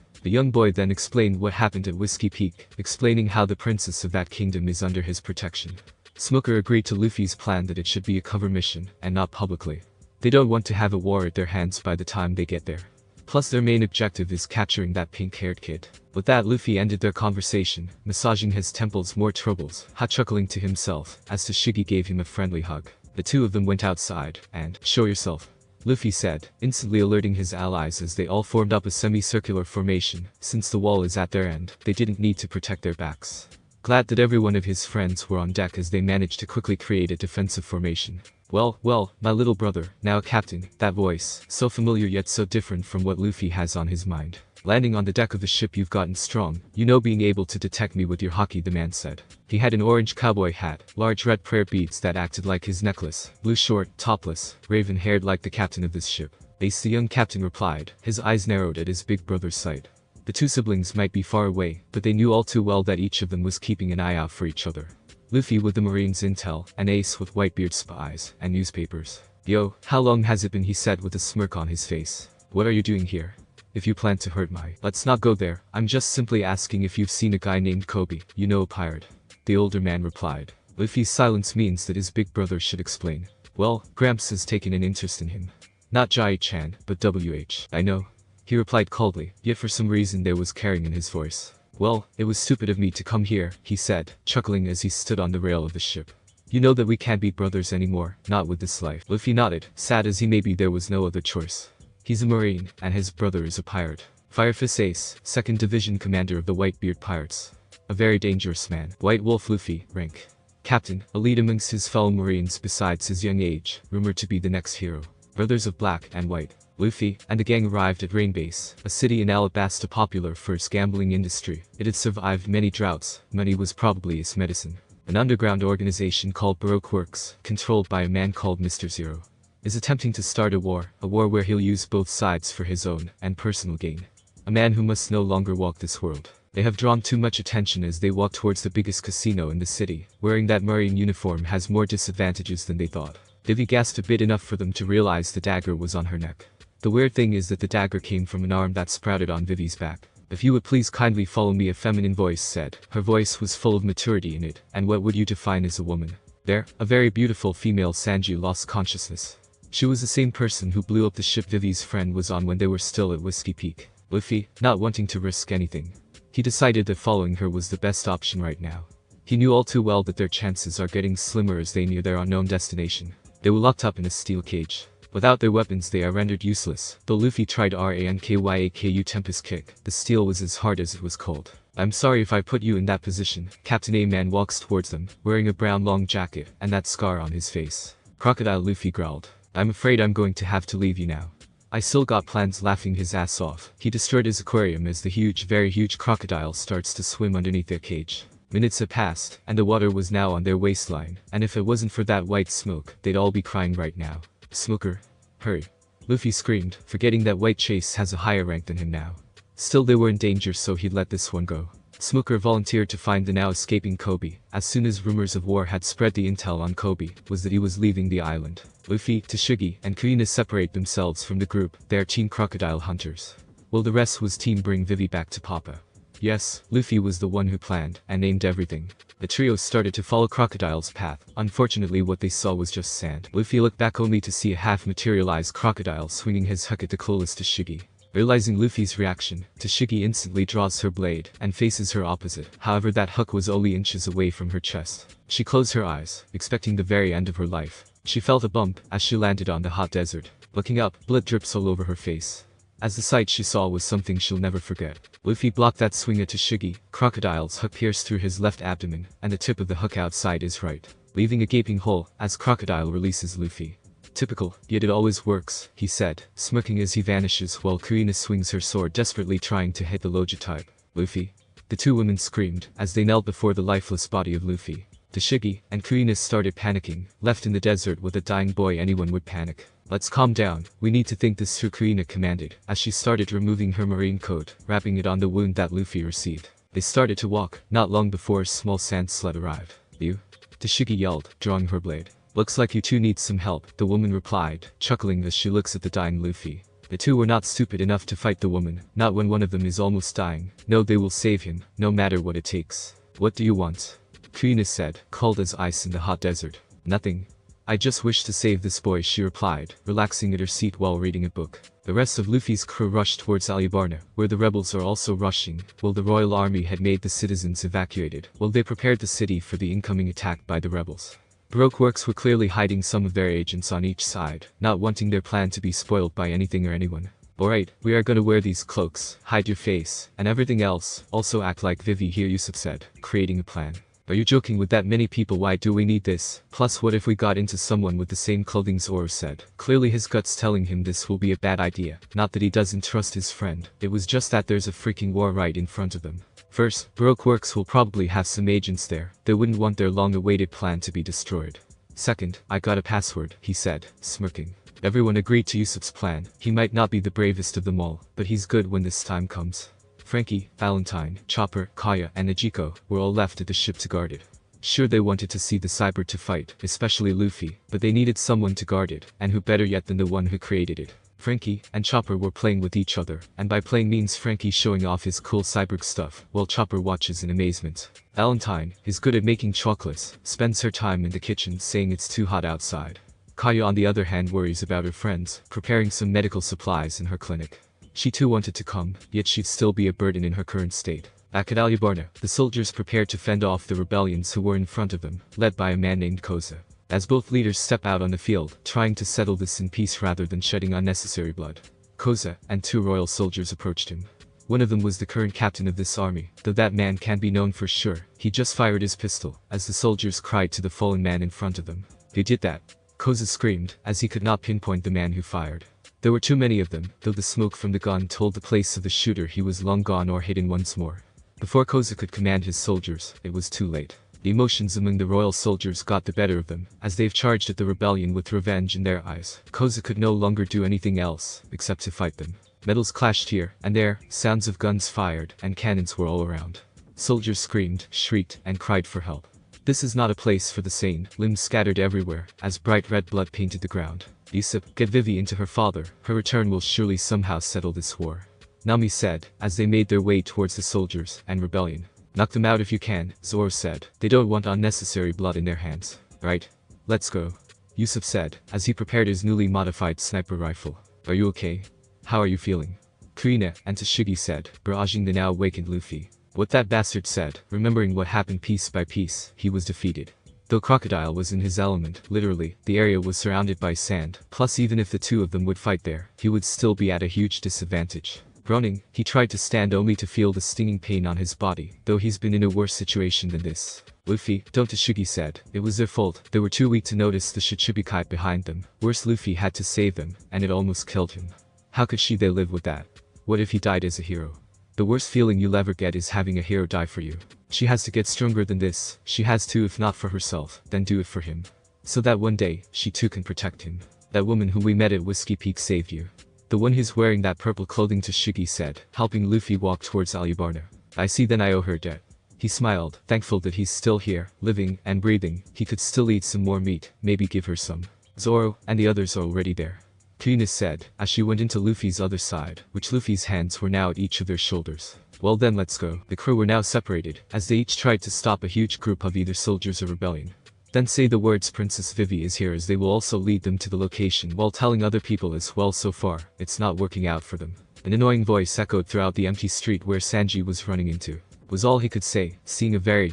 The young boy then explained what happened at Whiskey Peak, explaining how the princess of that kingdom is under his protection. Smoker agreed to Luffy's plan that it should be a cover mission, and not publicly. They don't want to have a war at their hands by the time they get there. Plus their main objective is capturing that pink-haired kid. With that, Luffy ended their conversation, massaging his temples more troubles, chuckling to himself, as Tashigi gave him a friendly hug. The two of them went outside, and, show yourself, Luffy said, instantly alerting his allies as they all formed up a semicircular formation. Since the wall is at their end, they didn't need to protect their backs. Glad that every one of his friends were on deck as they managed to quickly create a defensive formation. Well, my little brother, now a captain, that voice, so familiar yet so different from what Luffy has on his mind. Landing on the deck of the ship, you've gotten strong, you know, being able to detect me with your haki, the man said. He had an orange cowboy hat, large red prayer beads that acted like his necklace, blue short, topless, raven-haired like the captain of this ship. Ace, the young captain replied, his eyes narrowed at his big brother's sight. The two siblings might be far away, but they knew all too well that each of them was keeping an eye out for each other. Luffy with the Marines' intel, and Ace with Whitebeard's spies and newspapers. Yo, how long has it been, he said with a smirk on his face. What are you doing here? If you plan to hurt my... Let's not go there, I'm just simply asking if you've seen a guy named Kobe, you know, a pirate. The older man replied. Luffy's silence means that his big brother should explain. Well, Gramps has taken an interest in him. Not Jai-chan, but WH. I know. He replied coldly, yet for some reason there was caring in his voice. Well, it was stupid of me to come here, he said, chuckling as he stood on the rail of the ship. You know that we can't be brothers anymore, not with this life. Luffy nodded, sad as he may be there was no other choice. He's a marine, and his brother is a pirate. Firefist Ace, 2nd Division Commander of the Whitebeard Pirates. A very dangerous man. White Wolf Luffy, rank. Captain, a lead amongst his fellow marines besides his young age, rumored to be the next hero. Brothers of Black and White. Luffy and the gang arrived at Rain Base, a city in Alabasta popular for its gambling industry. It had survived many droughts, money was probably its medicine. An underground organization called Baroque Works, controlled by a man called Mr. Zero, is attempting to start a war where he'll use both sides for his own and personal gain. A man who must no longer walk this world. They have drawn too much attention as they walk towards the biggest casino in the city. Wearing that marine uniform has more disadvantages than they thought. Vivi gasped a bit enough for them to realize the dagger was on her neck. The weird thing is that the dagger came from an arm that sprouted on Vivi's back. If you would please kindly follow me, a feminine voice said. Her voice was full of maturity in it. And what would you define as a woman? There, a very beautiful female Sanji lost consciousness. She was the same person who blew up the ship Vivi's friend was on when they were still at Whiskey Peak. Luffy, not wanting to risk anything, he decided that following her was the best option right now. He knew all too well that their chances are getting slimmer as they near their unknown destination. They were locked up in a steel cage. Without their weapons they are rendered useless. Though Luffy tried Rankyaku Tempest Kick, the steel was as hard as it was cold. I'm sorry if I put you in that position. Captain A-Man walks towards them, wearing a brown long jacket, and that scar on his face. Crocodile Luffy growled. I'm afraid I'm going to have to leave you now. I still got plans, laughing his ass off. He destroyed his aquarium as the huge, very huge crocodile starts to swim underneath their cage. Minutes had passed, and the water was now on their waistline, and if it wasn't for that white smoke, they'd all be crying right now. Smoker. Hurry. Luffy screamed, forgetting that White Chase has a higher rank than him now. Still they were in danger, so he'd let this one go. Smoker volunteered to find the now escaping Kobe. As soon as rumors of war had spread, the intel on Kobe was that he was leaving the island. Luffy, Tashigi, and Hina separate themselves from the group. They are Team Crocodile Hunters. While the rest was Team Bring Vivi Back to Papa. Yes, Luffy was the one who planned and named everything. The trio started to follow Crocodile's path. Unfortunately, what they saw was just sand. Luffy looked back only to see a half-materialized crocodile swinging his hook at the clueless Tashigi. Realizing Luffy's reaction, Tashigi instantly draws her blade and faces her opposite. However, that hook was only inches away from her chest. She closed her eyes, expecting the very end of her life. She felt a bump as she landed on the hot desert. Looking up, blood drips all over her face. As the sight she saw was something she'll never forget. Luffy blocked that swing at Tashigi. Crocodile's hook pierced through his left abdomen, and the tip of the hook outside his right, leaving a gaping hole as Crocodile releases Luffy. Typical, yet it always works, he said, smirking as he vanishes while Kurina swings her sword, desperately trying to hit the Loja type. Luffy. The two women screamed as they knelt before the lifeless body of Luffy. Tashigi and Kurina started panicking. Left in the desert with a dying boy, anyone would panic. Let's calm down, we need to think this through, Kurina commanded, as she started removing her marine coat, wrapping it on the wound that Luffy received. They started to walk, not long before a small sand sled arrived. You? Tashigi yelled, drawing her blade. Looks like you two need some help, the woman replied, chuckling as she looks at the dying Luffy. The two were not stupid enough to fight the woman, not when one of them is almost dying. No, they will save him, no matter what it takes. What do you want? Kurina said, cold as ice in the hot desert. Nothing. I just wish to save this boy, she replied, relaxing at her seat while reading a book. The rest of Luffy's crew rushed towards Alabasta, where the rebels are also rushing, while the royal army had made the citizens evacuated, while they prepared the city for the incoming attack by the rebels. Baroque Works were clearly hiding some of their agents on each side, not wanting their plan to be spoiled by anything or anyone. Alright, we are gonna wear these cloaks, hide your face, and everything else, also act like Vivi here, Yusuf said, creating a plan. Are you joking? With that many people, why do we need this? Plus, what if we got into someone with the same clothing? Zoro said. Clearly his gut's telling him this will be a bad idea. Not that he doesn't trust his friend, it was just that there's a freaking war right in front of them. First, Baroque Works will probably have some agents there. They wouldn't want their long-awaited plan to be destroyed. Second, I got a password, he said, smirking. Everyone agreed to Yusuf's plan. He might not be the bravest of them all, but he's good when this time comes. Frankie, Valentine, Chopper, Kaya, and Najiko were all left at the ship to guard it. Sure, they wanted to see the cyber to fight, especially Luffy, but they needed someone to guard it, and who better yet than the one who created it. Frankie and Chopper were playing with each other, and by playing means Frankie showing off his cool cyborg stuff, while Chopper watches in amazement. Valentine is good at making chocolates, spends her time in the kitchen saying it's too hot outside. Kaya on the other hand worries about her friends, preparing some medical supplies in her clinic. She too wanted to come, yet she'd still be a burden in her current state. Back at Alabasta, the soldiers prepared to fend off the rebellions who were in front of them, led by a man named Koza. As both leaders step out on the field, trying to settle this in peace rather than shedding unnecessary blood, Koza and 2 royal soldiers approached him. One of them was the current captain of this army, though that man can't be known for sure. He just fired his pistol, as the soldiers cried to the fallen man in front of them. "They did that," Koza screamed, as he could not pinpoint the man who fired. There were too many of them, though the smoke from the gun told the place of the shooter he was long gone or hidden once more. Before Koza could command his soldiers, it was too late. The emotions among the royal soldiers got the better of them, as they've charged at the rebellion with revenge in their eyes. Koza could no longer do anything else, except to fight them. Metals clashed here and there, sounds of guns fired, and cannons were all around. Soldiers screamed, shrieked, and cried for help. This is not a place for the sane, limbs scattered everywhere, as bright red blood painted the ground. Yusuf, get Vivi into her father, her return will surely somehow settle this war. Nami said, as they made their way towards the soldiers and rebellion. Knock them out if you can, Zoro said. They don't want unnecessary blood in their hands. Right? Let's go. Yusuf said, as he prepared his newly modified sniper rifle. Are you okay? How are you feeling? Kurina and Tashigi said, barraging the now awakened Luffy. What that bastard said, remembering what happened piece by piece, he was defeated. Though Crocodile was in his element, literally, the area was surrounded by sand, plus even if the 2 of them would fight there, he would still be at a huge disadvantage. Groaning, he tried to stand only to feel the stinging pain on his body, though he's been in a worse situation than this. Luffy, don't, Tashigi said. It was their fault. They were too weak to notice the Shichibukai behind them. Worse, Luffy had to save them, and it almost killed him. How could they live with that? What if he died as a hero? The worst feeling you'll ever get is having a hero die for you. She has to get stronger than this. She has to, if not for herself, then do it for him. So that one day, she too can protect him. That woman who we met at Whiskey Peak saved you. The one who's wearing that purple clothing, Tashigi said, helping Luffy walk towards Alabasta. I see, then I owe her debt. He smiled, thankful that he's still here, living and breathing. He could still eat some more meat, maybe give her some. Zoro and the others are already there. Kurina said, as she went into Luffy's other side, which Luffy's hands were now at each of their shoulders. Well then, let's go. The crew were now separated, as they each tried to stop a huge group of either soldiers or rebellion. Then say the words Princess Vivi is here, as they will also lead them to the location while telling other people as well. So far, it's not working out for them. An annoying voice echoed throughout the empty street where Sanji was running into. Was all he could say, seeing a very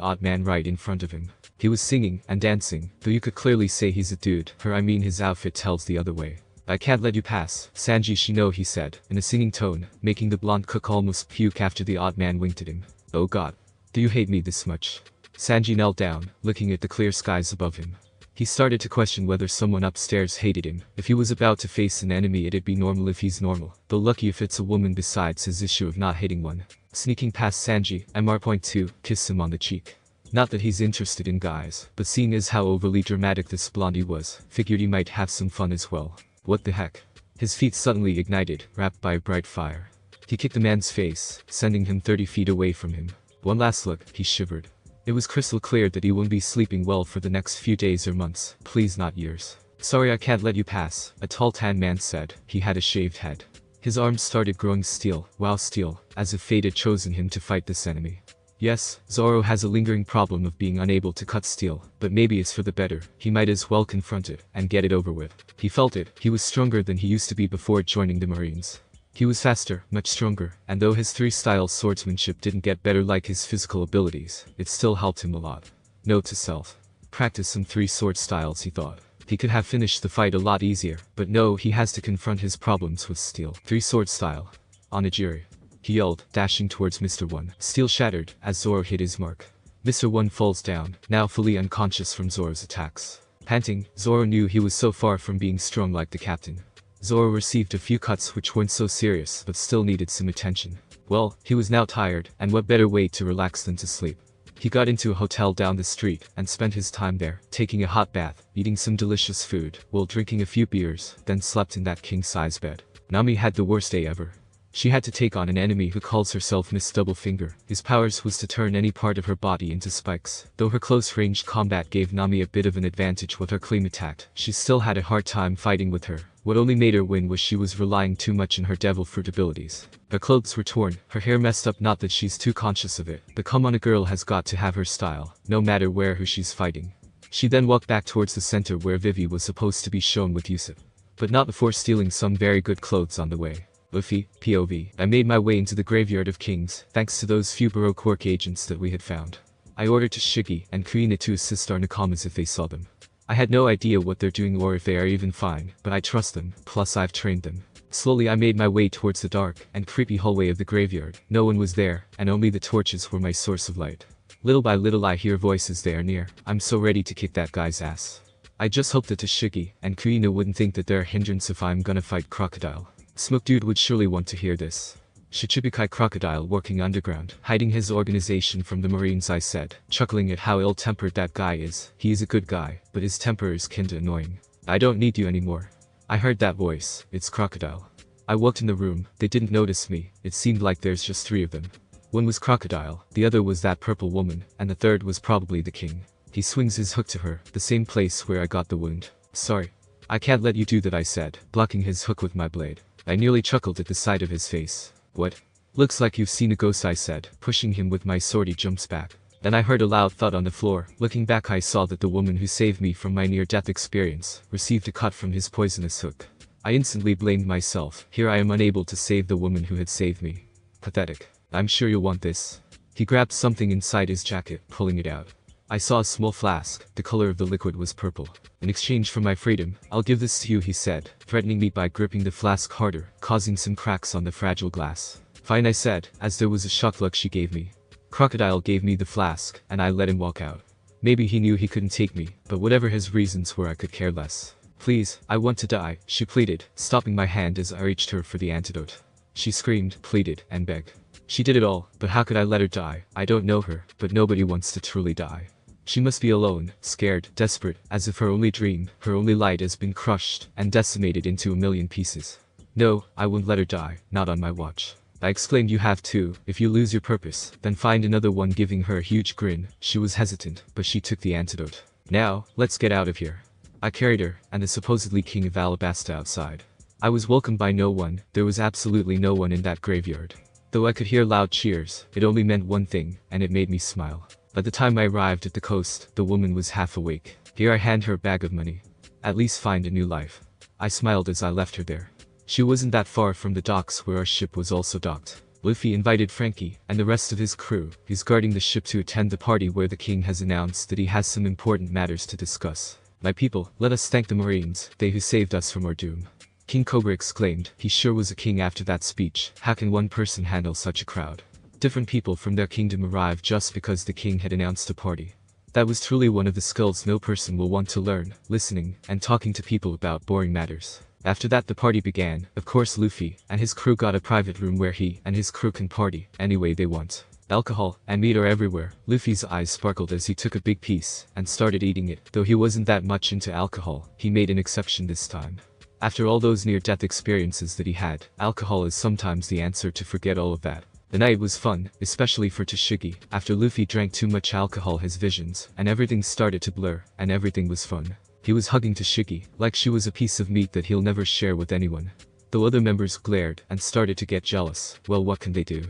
odd man right in front of him. He was singing and dancing, though you could clearly say he's a dude. His outfit tells the other way. I can't let you pass, Sanji Shino, he said, in a singing tone, making the blonde cook almost puke after the odd man winked at him. Oh god. Do you hate me this much? Sanji knelt down, looking at the clear skies above him. He started to question whether someone upstairs hated him. If he was about to face an enemy, it'd be normal if he's normal, though lucky if it's a woman besides his issue of not hating one. Sneaking past Sanji, MR.2, kiss him on the cheek. Not that he's interested in guys, but seeing as how overly dramatic this blondie was, figured he might have some fun as well. What the heck? His feet suddenly ignited, wrapped by a bright fire. He kicked the man's face, sending him 30 feet away from him. One last look, he shivered. It was crystal clear that he won't be sleeping well for the next few days or months, please not years. Sorry, I can't let you pass, a tall tan man said. He had a shaved head. His arms started growing steel, wow steel, as if fate had chosen him to fight this enemy. Yes, Zoro has a lingering problem of being unable to cut steel, but maybe it's for the better. He might as well confront it and get it over with. He felt it. He was stronger than he used to be before joining the Marines. He was faster, much stronger, and though his 3-style swordsmanship didn't get better like his physical abilities, it still helped him a lot. Note to self. Practice some 3 sword styles, he thought. He could have finished the fight a lot easier, but no, he has to confront his problems with steel. 3 sword style. Onigiri. He yelled, dashing towards Mr. 1. Steel shattered, as Zoro hit his mark. Mr. 1 falls down, now fully unconscious from Zoro's attacks. Panting, Zoro knew he was so far from being strong like the captain. Zoro received a few cuts which weren't so serious but still needed some attention. Well, he was now tired, and what better way to relax than to sleep. He got into a hotel down the street and spent his time there, taking a hot bath, eating some delicious food, while drinking a few beers, then slept in that king-size bed. Nami had the worst day ever. She had to take on an enemy who calls herself Miss Doublefinger. His powers was to turn any part of her body into spikes. Though her close-range combat gave Nami a bit of an advantage with her clean attack, she still had a hard time fighting with her. What only made her win was she was relying too much on her devil fruit abilities. Her clothes were torn, her hair messed up, not that she's too conscious of it, but come on, a girl has got to have her style, no matter where who she's fighting. She then walked back towards the center where Vivi was supposed to be shown with Yusuf. But not before stealing some very good clothes on the way. Luffy, POV. I made my way into the graveyard of kings, thanks to those few Baroque work agents that we had found. I ordered Tashigi and Hina to assist our Nakamas if they saw them. I had no idea what they're doing or if they are even fine, but I trust them, plus I've trained them. Slowly I made my way towards the dark and creepy hallway of the graveyard. No one was there, and only the torches were my source of light. Little by little I hear voices there near. I'm so ready to kick that guy's ass. I just hope that Tashigi and Hina wouldn't think that they're a hindrance if I'm gonna fight Crocodile. Smoke Dude would surely want to hear this. Shichibukai Crocodile working underground, hiding his organization from the Marines, I said, chuckling at how ill-tempered that guy is. He is a good guy, but his temper is kinda annoying. I don't need you anymore. I heard that voice. It's Crocodile. I walked in the room. They didn't notice me. It seemed like there's just 3 of them. One was Crocodile, the other was that purple woman, and the third was probably the king. He swings his hook to her, the same place where I got the wound. Sorry. I can't let you do that, I said, blocking his hook with my blade. I nearly chuckled at the sight of his face. What? Looks like you've seen a ghost, I said, pushing him with my sword. He jumps back. Then I heard a loud thud on the floor. Looking back I saw that the woman who saved me from my near-death experience received a cut from his poisonous hook. I instantly blamed myself. Here I am unable to save the woman who had saved me. Pathetic. I'm sure you'll want this. He grabbed something inside his jacket, pulling it out. I saw a small flask. The color of the liquid was purple. In exchange for my freedom, I'll give this to you, he said, threatening me by gripping the flask harder, causing some cracks on the fragile glass. Fine, I said, as there was a shocked look she gave me. Crocodile gave me the flask, and I let him walk out. Maybe he knew he couldn't take me, but whatever his reasons were I could care less. Please, I want to die, she pleaded, stopping my hand as I reached her for the antidote. She screamed, pleaded, and begged. She did it all, but how could I let her die? I don't know her, but nobody wants to truly die. She must be alone, scared, desperate, as if her only dream, her only light has been crushed and decimated into a million pieces. No, I won't let her die, not on my watch. I exclaimed. You have to. If you lose your purpose, then find another one, giving her a huge grin. She was hesitant, but she took the antidote. Now, let's get out of here. I carried her, and the supposedly king of Alabasta outside. I was welcomed by no one. There was absolutely no one in that graveyard. Though I could hear loud cheers, it only meant one thing, and it made me smile. By the time I arrived at the coast, the woman was half awake. Here I hand her a bag of money. At least find a new life. I smiled as I left her there. She wasn't that far from the docks where our ship was also docked. Luffy invited Frankie and the rest of his crew. He's guarding the ship to attend the party where the king has announced that he has some important matters to discuss. My people, let us thank the Marines, they who saved us from our doom. King Cobra exclaimed. He sure was a king after that speech. How can one person handle such a crowd? Different people from their kingdom arrived just because the king had announced a party. That was truly one of the skills no person will want to learn, listening and talking to people about boring matters. After that the party began. Of course Luffy and his crew got a private room where he and his crew can party any way they want. Alcohol and meat are everywhere. Luffy's eyes sparkled as he took a big piece and started eating it. Though he wasn't that much into alcohol, he made an exception this time. After all those near-death experiences that he had, alcohol is sometimes the answer to forget all of that. The night was fun, especially for Tashigi. After Luffy drank too much alcohol, his visions and everything started to blur, and everything was fun. He was hugging Tashigi like she was a piece of meat that he'll never share with anyone. Though other members glared and started to get jealous, well, what can they do?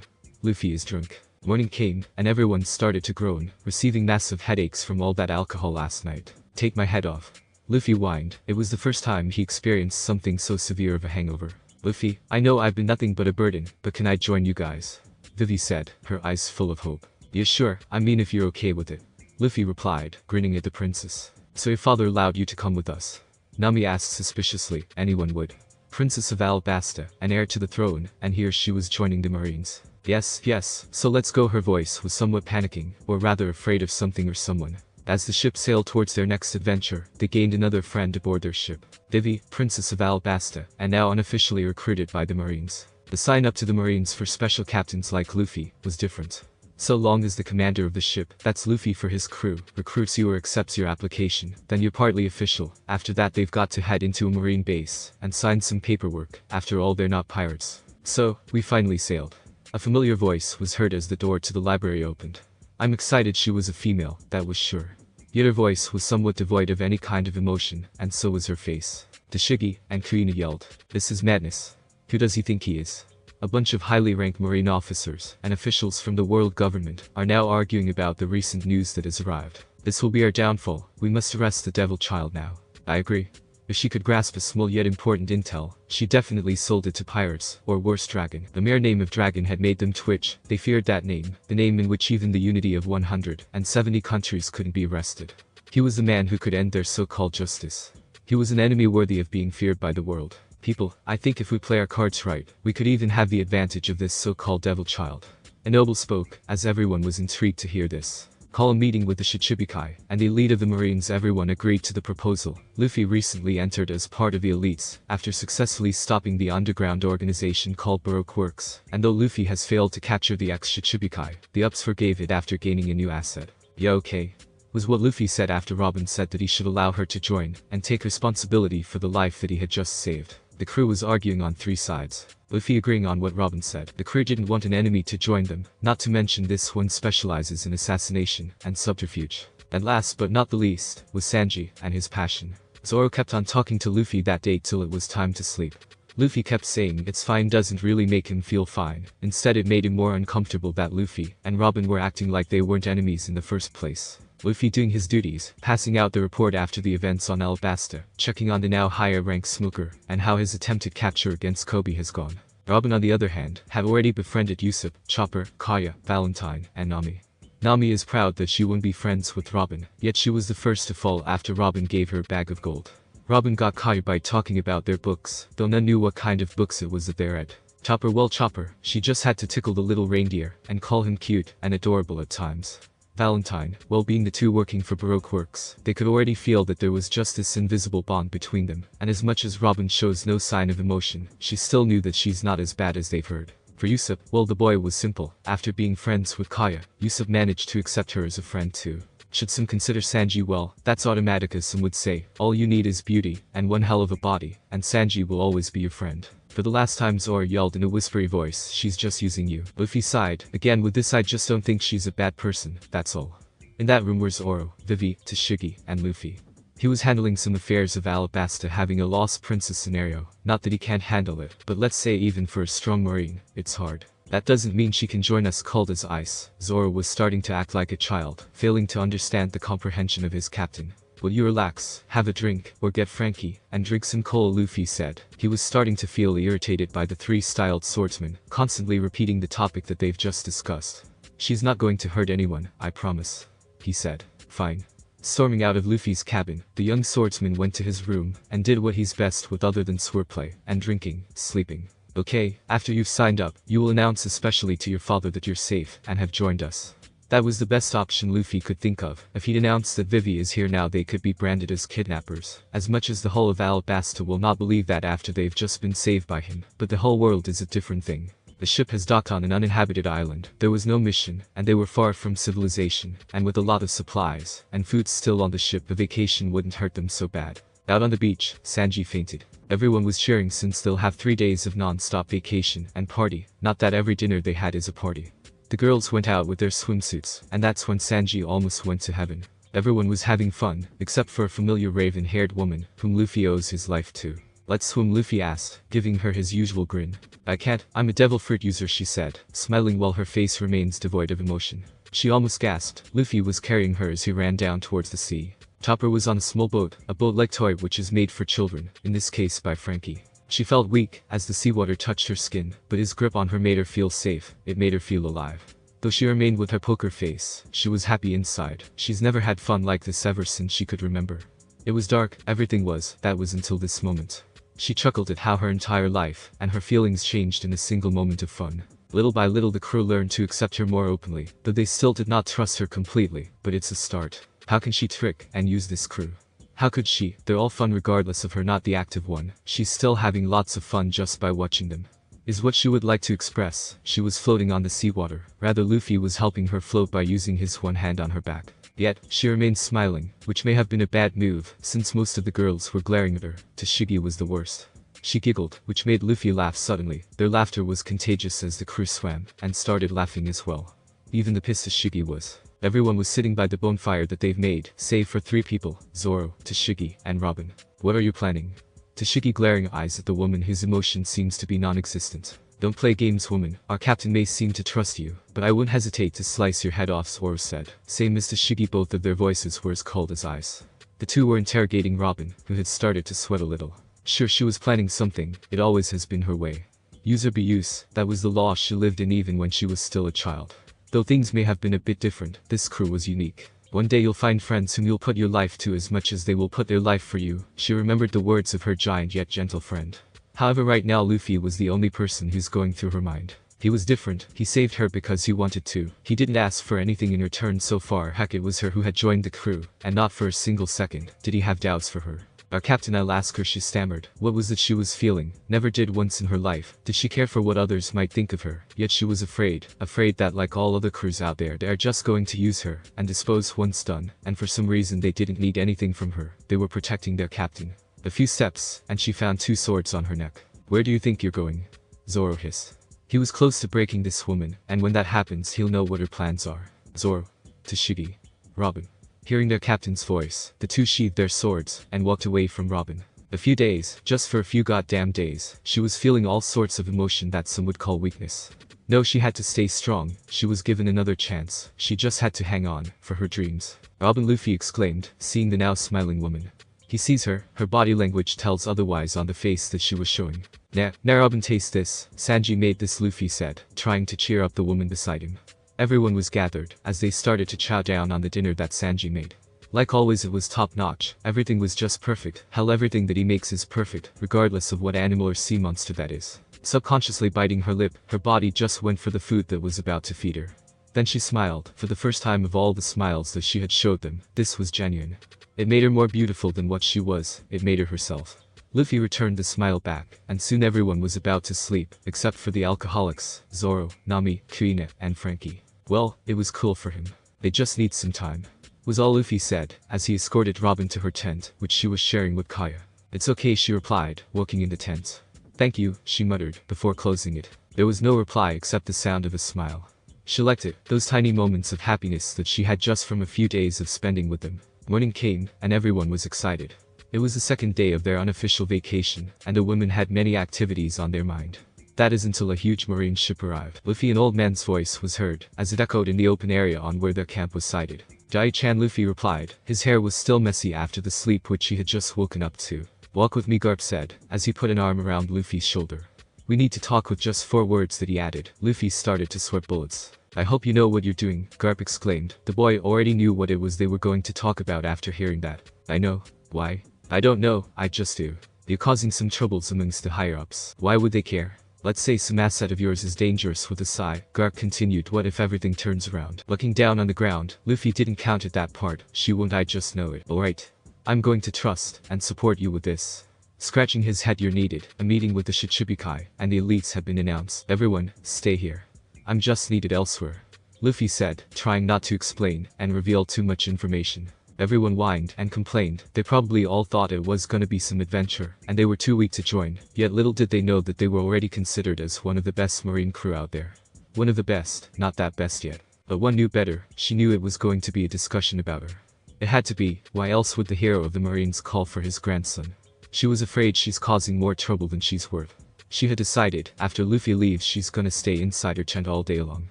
Luffy is drunk. Morning came, and everyone started to groan, receiving massive headaches from all that alcohol last night. Take my head off. Luffy whined. It was the first time he experienced something so severe of a hangover. Luffy, I know I've been nothing but a burden, but can I join you guys? Vivi said, her eyes full of hope. Yeah, sure, I mean if you're okay with it. Luffy replied, grinning at the princess. So your father allowed you to come with us? Nami asked suspiciously. Anyone would. Princess of Alabasta, an heir to the throne, and here she was joining the Marines. Yes, so let's go. Her voice was somewhat panicking, or rather afraid of something or someone. As the ship sailed towards their next adventure, they gained another friend aboard their ship. Vivi, Princess of Alabasta, and now unofficially recruited by the Marines. The sign up to the Marines for special captains like Luffy was different. So long as the commander of the ship, that's Luffy, for his crew, recruits you or accepts your application, then you're partly official. After that they've got to head into a marine base and sign some paperwork. After all, they're not pirates. So, we finally sailed. A familiar voice was heard as the door to the library opened. I'm excited. She was a female, that was sure. Yet her voice was somewhat devoid of any kind of emotion, and so was her face. Tashigi and Hina yelled. This is madness. Who does he think he is? A bunch of highly ranked marine officers and officials from the world government are now arguing about the recent news that has arrived. This will be our downfall. We must arrest the devil child now. I agree. If she could grasp a small yet important intel, she definitely sold it to pirates, or worse dragon. The mere name of dragon had made them twitch. They feared that name, the name in which even the unity of 170 countries couldn't be arrested. He was the man who could end their so-called justice. He was an enemy worthy of being feared by the world. People, I think if we play our cards right, we could even have the advantage of this so-called devil child. A noble spoke, as everyone was intrigued to hear this. Call a meeting with the Shichibukai, and the elite of the Marines. Everyone agreed to the proposal. Luffy recently entered as part of the elites, after successfully stopping the underground organization called Baroque Works, and though Luffy has failed to capture the ex-Shichibukai, the Ups forgave it after gaining a new asset. Yeah, okay. Was what Luffy said after Robin said that he should allow her to join, and take responsibility for the life that he had just saved. The crew was arguing on three sides. Luffy agreeing on what Robin said. The crew didn't want an enemy to join them, not to mention this one specializes in assassination and subterfuge. And last but not the least, was Sanji and his passion. Zoro kept on talking to Luffy that day till it was time to sleep. Luffy kept saying it's fine doesn't really make him feel fine. Instead it made him more uncomfortable that Luffy and Robin were acting like they weren't enemies in the first place. Luffy doing his duties, passing out the report after the events on Alabasta, checking on the now higher ranked Smoker, and how his attempted capture against Kobe has gone. Robin on the other hand, had already befriended Usopp, Chopper, Kaya, Valentine, and Nami. Nami is proud that she wouldn't be friends with Robin, yet she was the first to fall after Robin gave her a bag of gold. Robin got Kaya by talking about their books, though none knew what kind of books it was that they read. Chopper, well Chopper, she just had to tickle the little reindeer, and call him cute and adorable at times. Valentine, well being the two working for Baroque Works, they could already feel that there was just this invisible bond between them, and as much as Robin shows no sign of emotion, she still knew that she's not as bad as they've heard. For Usopp, well the boy was simple. After being friends with Kaya, Usopp managed to accept her as a friend too. Should some consider Sanji, well, that's automatic as some would say. All you need is beauty, and one hell of a body, and Sanji will always be your friend. For the last time Zoro yelled in a whispery voice, she's just using you. Luffy sighed, again with this I just don't think she's a bad person, that's all. In that room were Zoro, Vivi, Tashigi, and Luffy. He was handling some affairs of Alabasta, having a lost princess scenario. Not that he can't handle it, but let's say even for a strong marine, it's hard. That doesn't mean she can join us cold as ice. Zoro was starting to act like a child, failing to understand the comprehension of his captain. Will you relax, have a drink, or get Frankie, and drink some cola, Luffy said. He was starting to feel irritated by the three styled swordsmen, constantly repeating the topic that they've just discussed. She's not going to hurt anyone, I promise, he said. Fine. Storming out of Luffy's cabin, the young swordsman went to his room, and did what he's best with other than swordplay, and drinking, sleeping. Okay, after you've signed up, you will announce especially to your father that you're safe, and have joined us. That was the best option Luffy could think of. If he'd announced that Vivi is here now they could be branded as kidnappers. As much as the whole of Alabasta will not believe that after they've just been saved by him. But the whole world is a different thing. The ship has docked on an uninhabited island. There was no mission, and they were far from civilization, and with a lot of supplies, and food still on the ship, the vacation wouldn't hurt them so bad. Out on the beach, Sanji fainted. Everyone was cheering since they'll have 3 days of non-stop vacation and party, not that every dinner they had is a party. The girls went out with their swimsuits, and that's when Sanji almost went to heaven. Everyone was having fun, except for a familiar raven-haired woman, whom Luffy owes his life to. Let's swim, Luffy asked, giving her his usual grin. I can't, I'm a devil fruit user, she said, smiling while her face remains devoid of emotion. She almost gasped. Luffy was carrying her as he ran down towards the sea. Chopper was on a small boat, a boat-like toy which is made for children, in this case by Frankie. She felt weak as the seawater touched her skin, but his grip on her made her feel safe. It made her feel alive. Though she remained with her poker face, she was happy inside. She's never had fun like this ever since she could remember. It was dark, everything was, that was until this moment. She chuckled at how her entire life and her feelings changed in a single moment of fun. Little by little the crew learned to accept her more openly, though they still did not trust her completely, but it's a start. How can she trick and use this crew? How could she? They're all fun regardless of her not the active one. She's still having lots of fun just by watching them. Is what she would like to express. She was floating on the seawater. Rather, Luffy was helping her float by using his one hand on her back. Yet, she remained smiling, which may have been a bad move, since most of the girls were glaring at her. Tashigi was the worst. She giggled, which made Luffy laugh suddenly. Their laughter was contagious as the crew swam, and started laughing as well. Even the pissed Tashigi was. Everyone was sitting by the bonfire that they've made, save for 3 people, Zoro, Tashigi, and Robin. What are you planning? Tashigi glaring eyes at the woman whose emotion seems to be non-existent. Don't play games, woman. Our captain may seem to trust you, but I wouldn't hesitate to slice your head off, Zoro said. Same as Tashigi, both of their voices were as cold as ice. The two were interrogating Robin, who had started to sweat a little. Sure, she was planning something. It always has been her way. Use or be used, that was the law she lived in even when she was still a child. Though things may have been a bit different, this crew was unique. One day you'll find friends whom you'll put your life to as much as they will put their life for you. She remembered the words of her giant yet gentle friend. However, right now Luffy was the only person who's going through her mind. He was different. He saved her because he wanted to. He didn't ask for anything in return so far. Heck, it was her who had joined the crew, and not for a single second did he have doubts for her. Our captain, I'll ask her, she stammered. What was it she was feeling? Never did once in her life. Did she care for what others might think of her? Yet she was afraid that like all other crews out there, they are just going to use her and dispose once done, and for some reason they didn't need anything from her. They were protecting their captain. A few steps, and she found two swords on her neck. Where do you think you're going? Zoro hissed. He was close to breaking this woman, and when that happens he'll know what her plans are. Zoro, Tashigi, Robin. Hearing their captain's voice, the two sheathed their swords and walked away from Robin. A few days, just for a few goddamn days, she was feeling all sorts of emotion that some would call weakness. No, she had to stay strong. She was given another chance. She just had to hang on for her dreams. Robin, Luffy exclaimed, seeing the now smiling woman. He sees her. Her body language tells otherwise on the face that she was showing. Nah, Robin, taste this. Sanji made this, Luffy said, trying to cheer up the woman beside him. Everyone was gathered as they started to chow down on the dinner that Sanji made. Like always, it was top-notch. Everything was just perfect. Hell, everything that he makes is perfect, regardless of what animal or sea monster that is. Subconsciously biting her lip, her body just went for the food that was about to feed her. Then she smiled. For the first time of all the smiles that she had showed them, this was genuine. It made her more beautiful than what she was. It made her herself. Luffy returned the smile back, and soon everyone was about to sleep, except for the alcoholics, Zoro, Nami, Kuina, and Frankie. Well, it was cool for him. They just need some time. Was all Luffy said, as he escorted Robin to her tent, which she was sharing with Kaya. It's okay, she replied, walking in the tent. Thank you, she muttered, before closing it. There was no reply except the sound of a smile. She liked it, those tiny moments of happiness that she had just from a few days of spending with them. Morning came, and everyone was excited. It was the second day of their unofficial vacation, and the women had many activities on their mind. That is until a huge marine ship arrived. Luffy, an old man's voice was heard, as it echoed in the open area on where their camp was sited. Dai-chan, Luffy replied. His hair was still messy after the sleep which he had just woken up to. Walk with me, Garp said, as he put an arm around Luffy's shoulder. We need to talk, with just 4 words that he added. Luffy started to sweat bullets. I hope you know what you're doing, Garp exclaimed. The boy already knew what it was they were going to talk about after hearing that. I know. Why? I don't know, I just do. You're causing some troubles amongst the higher-ups. Why would they care? Let's say some asset of yours is dangerous. With a sigh, Garp continued. What if everything turns around? Looking down on the ground, Luffy didn't count at that part. She won't, I just know it. Alright. I'm going to trust and support you with this. Scratching his head, you're needed. A meeting with the Shichibukai and the elites have been announced. Everyone, stay here. I'm just needed elsewhere. Luffy said, trying not to explain and reveal too much information. Everyone whined and complained. They probably all thought it was gonna be some adventure, and they were too weak to join. Yet little did they know that they were already considered as one of the best marine crew out there. One of the best, not that best yet. But one knew better. She knew it was going to be a discussion about her. It had to be. Why else would the hero of the Marines call for his grandson? She was afraid she's causing more trouble than she's worth. She had decided, after Luffy leaves, she's gonna stay inside her tent all day long.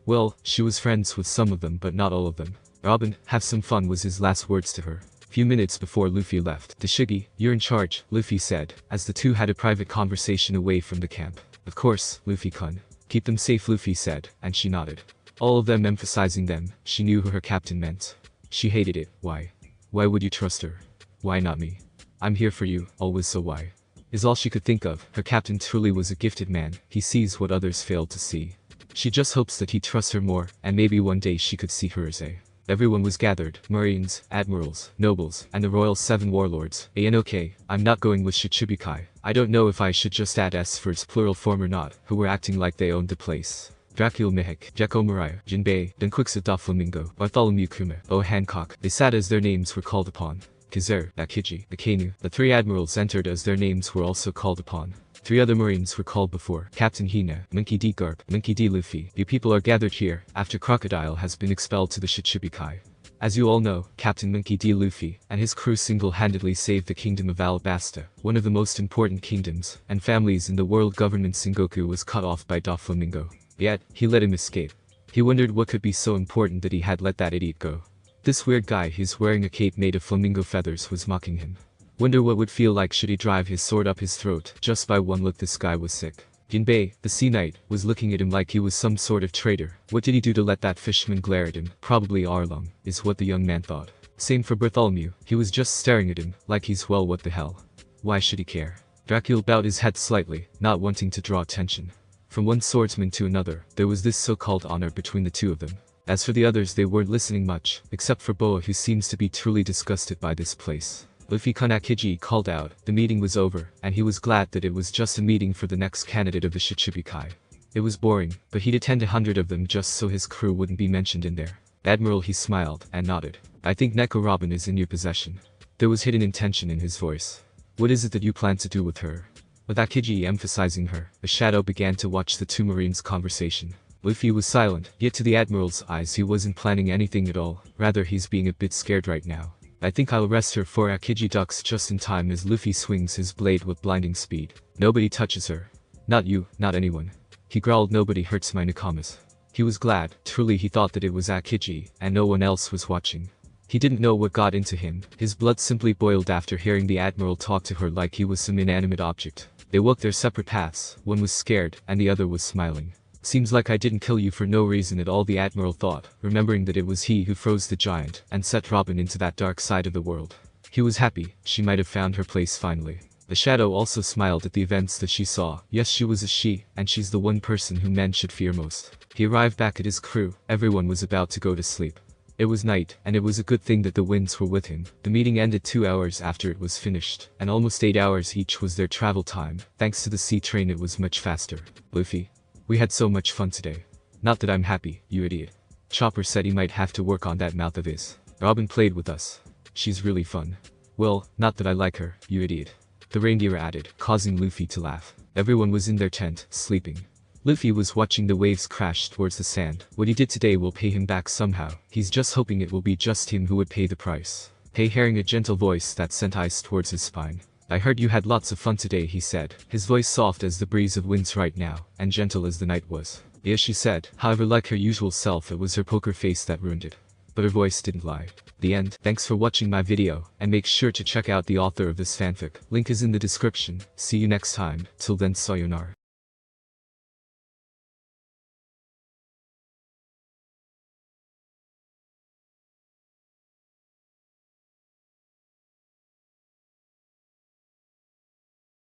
Well, she was friends with some of them, but not all of them. Robin, have some fun, was his last words to her. Few minutes before Luffy left. Tashigi, you're in charge, Luffy said, as the two had a private conversation away from the camp. Of course, Luffy-kun. Keep them safe, Luffy said, and she nodded. All of them emphasizing them. She knew who her captain meant. She hated it. Why? Why would you trust her? Why not me? I'm here for you, always, so why? Is all she could think of. Her captain truly was a gifted man. He sees what others failed to see. She just hopes that he trusts her more, and maybe one day she could see her as a. Everyone was gathered, Marines, Admirals, Nobles, and the Royal 7 Warlords. Okay, I'm not going with Shichibukai. I don't know if I should just add S for its plural form or not, who were acting like they owned the place. Dracula Mihik, Jekko Mariah, Jinbei, Dunquixo Doflamingo, Bartholomew Kuma, O Hancock. They sat as their names were called upon. Kizaru, Akiji, Akenu. The 3 admirals entered as their names were also called upon. 3 other Marines were called before. Captain Hina, Monkey D. Garp, Monkey D. Luffy. You people are gathered here, after Crocodile has been expelled to the Shichibukai. As you all know, Captain Monkey D. Luffy and his crew single-handedly saved the kingdom of Alabasta, one of the most important kingdoms and families in the world government. Sengoku was cut off by Doflamingo. Yet, he let him escape. He wondered what could be so important that he had let that idiot go. This weird guy who's wearing a cape made of flamingo feathers was mocking him. Wonder what would feel like should he drive his sword up his throat. Just by one look this guy was sick. Jinbei, the sea knight, was looking at him like he was some sort of traitor. What did he do to let that fisherman glare at him? Probably Arlong, is what the young man thought. Same for Bartholomew, he was just staring at him, like he's well what the hell. Why should he care? Dracula bowed his head slightly, not wanting to draw attention. From one swordsman to another, there was this so-called honor between the two of them. As for the others, they weren't listening much, except for Boa, who seems to be truly disgusted by this place. Luffy Kanakiji called out, the meeting was over, and he was glad that it was just a meeting for the next candidate of the Shichibukai. It was boring, but he'd attend 100 of them just so his crew wouldn't be mentioned in there. Admiral, he smiled and nodded. I think Neko Robin is in your possession. There was hidden intention in his voice. What is it that you plan to do with her? With Akiji emphasizing her, a shadow began to watch the two marines' conversation. Luffy was silent, yet to the Admiral's eyes he wasn't planning anything at all, rather he's being a bit scared right now. I think I'll arrest her for Akiji ducks just in time as Luffy swings his blade with blinding speed. Nobody touches her. Not you, not anyone. He growled, nobody hurts my nakamas. He was glad, truly he thought that it was Akiji, and no one else was watching. He didn't know what got into him, his blood simply boiled after hearing the Admiral talk to her like he was some inanimate object. They walked their separate paths, one was scared, and the other was smiling. Seems like I didn't kill you for no reason at all, the Admiral thought, remembering that it was he who froze the giant and set Robin into that dark side of the world. He was happy, she might have found her place finally. The shadow also smiled at the events that she saw. Yes, she was a she, and she's the one person whom men should fear most. He arrived back at his crew, everyone was about to go to sleep. It was night, and it was a good thing that the winds were with him. The meeting ended 2 hours after it was finished, and almost 8 hours each was their travel time. Thanks to the sea train it was much faster. Luffy. We had so much fun today. Not that I'm happy, you idiot. Chopper said he might have to work on that mouth of his. Robin played with us. She's really fun. Well, not that I like her, you idiot. The reindeer added, causing Luffy to laugh. Everyone was in their tent, sleeping. Luffy was watching the waves crash towards the sand. What he did today will pay him back somehow. He's just hoping it will be just him who would pay the price. Hey, hearing a gentle voice that sent ice towards his spine. I heard you had lots of fun today, he said, his voice soft as the breeze of winds right now, and gentle as the night was. Yes, she said, however like her usual self it was her poker face that ruined it. But her voice didn't lie. The end. Thanks for watching my video, and make sure to check out the author of this fanfic. Link is in the description. See you next time. Till then, sayonara.